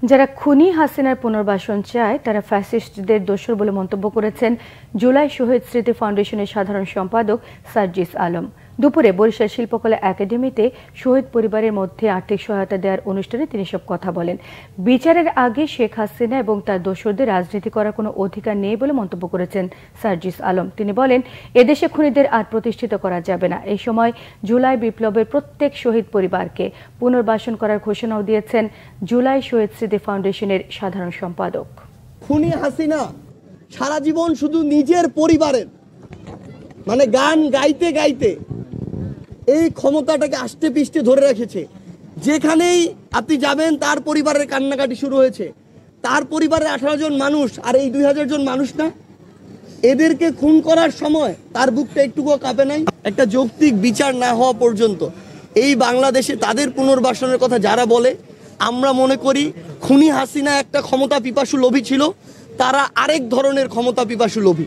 যারা খুনি হাসিনার পুনর্বাসন চায় তারা ফ্যাসিস্টদের দোসর বলে মন্তব্য করেছেন জুলাই শহীদ স্মৃতি ফাউন্ডেশনের সাধারণ সম্পাদক সার্জিস আলম। দুপুরে বরিশাল শিল্পকলা একাডেমিতে শহীদ পরিবারের মধ্যে আর্থিক সহায়তা দেওয়ার অনুষ্ঠানে তিনি সব কথা বলেন। বিচারের আগে শেখ হাসিনা এবং তার দোসরদের রাজনীতি করার কোনো অধিকার নেই বলে মন্তব্য করেছেন সার্জিস আলম। তিনি বলেন, এদেশে খুনিদের আর প্রতিষ্ঠিত করা যাবে না। এই সময় জুলাই বিপ্লবের প্রত্যেক শহীদ পরিবারকে পুনর্বাসন করার ঘোষণাও দিয়েছেন জুলাই শহীদ স্মৃতি ফাউন্ডেশনের সাধারণ সম্পাদক। খুনি হাসিনা সারা জীবন শুধু নিজের পরিবারের গান গাইতে গাইতে এই ক্ষমতাটাকে আষ্টে পিষ্টে ধরে রেখেছে। যেখানেই আপনি যাবেন তার পরিবারের কান্নাকাটি শুরু হয়েছে। তার পরিবারের 18 জন মানুষ আর এই 2000 জন মানুষ না, এদেরকে খুন করার সময় তার বুকটা একটুকুও কাঁপে নাই। একটা যৌক্তিক বিচার না হওয়া পর্যন্ত এই বাংলাদেশে তাদের পুনর্বাসনের কথা যারা বলে, আমরা মনে করি খুনি হাসিনা একটা ক্ষমতা পিপাসু লোভী ছিল, তারা আরেক ধরনের ক্ষমতা পিপাসু লোভী।